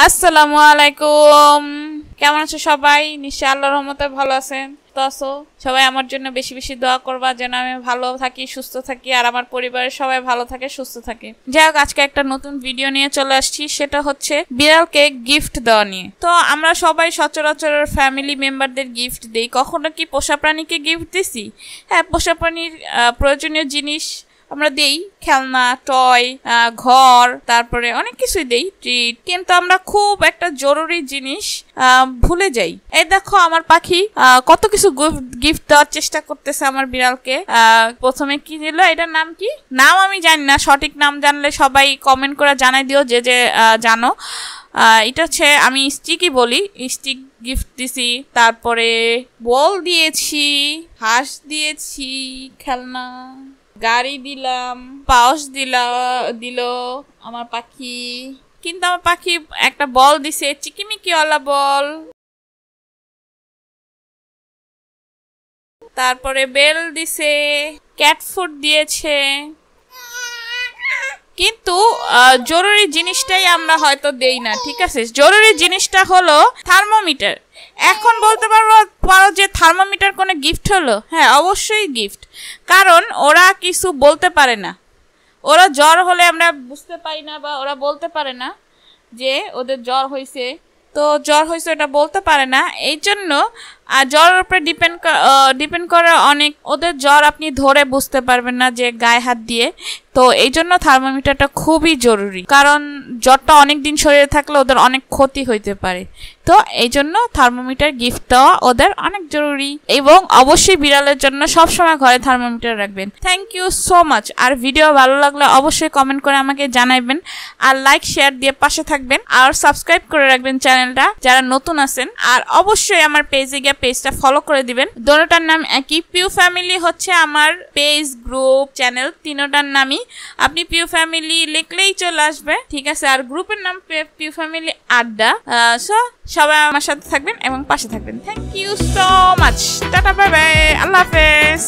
আসসালামু আলাইকুম। কেমন আছো সবাই? নিশ্চয়ই আল্লাহর রহমতে ভালো আছেন। তো আছো সবাই আমার জন্য বেশি বেশি দোয়া করবা যেন আমি ভালো থাকি, সুস্থ থাকি, আর আমার পরিবারের সবাই ভালো থাকে, সুস্থ থাকে। যাই হোক, আজকে একটা নতুন ভিডিও নিয়ে চলে আসছি, সেটা হচ্ছে বিড়ালকে গিফট দেওয়া নিয়ে। তো আমরা সবাই সচরাচর ফ্যামিলি মেম্বারদের গিফট দিই। কখনো কি পোষা প্রাণীকে গিফট দিছি? হ্যাঁ, পোষা প্রাণীর প্রয়োজনীয় জিনিস আমরা দেই, খেলনা, টয়, ঘর, তারপরে অনেক কিছুই দেই, ট্রিট। কিন্তু আমরা খুব একটা জরুরি জিনিস ভুলে যাই। এই দেখো, আমার পাখি কত কিছু গিফট দেওয়ার চেষ্টা করতেছে আমার বিড়ালকে। প্রথমে কি দিল, এটার নাম কি? নাম আমি জানি না, সঠিক নাম জানলে সবাই কমেন্ট করে জানাই দিও যে যে জানো। এটা হচ্ছে, আমি স্টিকই বলি, স্টিক গিফট দিছি, তারপরে বল দিয়েছি, হাঁস দিয়েছি, খেলনা, গাড়ি দিলাম, পাউচ দিল আমার পাখি। কিন্তু আমার পাখি একটা বল দিছে, চিকিমিকিওয়ালা বল। তারপরে বেল দিছে, ক্যাট ফুড দিয়েছে। কিন্তু জরুরি জিনিসটাই আমরা হয়তো দেই না। ঠিক আছে, জরুরি জিনিসটা হলো থার্মোমিটার। এখন বলতে পারো যে থার্মোমিটার কোনো গিফট হলো? হ্যাঁ, অবশ্যই গিফট। কারণ ওরা কিছু বলতে পারে না। ওরা জ্বর হলে আমরা বুঝতে পারি না, বা ওরা বলতে পারে না যে ওদের জ্বর হয়েছে। তো জ্বর হয়েছে এটা বলতে পারে না, এই জন্য জ্বরের উপরে ডিপেন্ড করে অনেক। ওদের জ্বর আপনি ধরে বুঝতে পারবেন না যে গায়ে হাত দিয়ে। তো এই জন্য থার্মোমিটারটা খুবই জরুরি, কারণ জ্বরটা অনেক দিন শরীরে থাকলে ওদের অনেক ক্ষতি হইতে পারে। তো এই জন্য থার্মোমিটার গিফট দেওয়া ওদের অনেক জরুরি। এবং অবশ্যই বিড়ালের জন্য সবসময় ঘরে থার্মোমিটার রাখবেন। Thank you so much. আর ভিডিও ভালো লাগলে অবশ্যই কমেন্ট করে আমাকে জানাবেন, আর লাইক শেয়ার দিয়ে পাশে থাকবেন, আর সাবস্ক্রাইব করে রাখবেন চ্যানেলটা যারা নতুন আছেন। আর অবশ্যই আমার পেজে গিয়ে পেজটা ফলো করে দিবেন। দোনোটার নাম একই, PiuFamily হচ্ছে আমার পেজ, গ্রুপ, চ্যানেল, তিনোটার নামই। আপনি PiuFamily লিখলেই চলে আসবে। ঠিক আছে, আর গ্রুপের নাম PiuFamily আড্ডা। সবাই আমার সাথে থাকবেন এবং পাশে থাকবেন। Thank you so much. Tata, bye bye, Allah হাফেজ।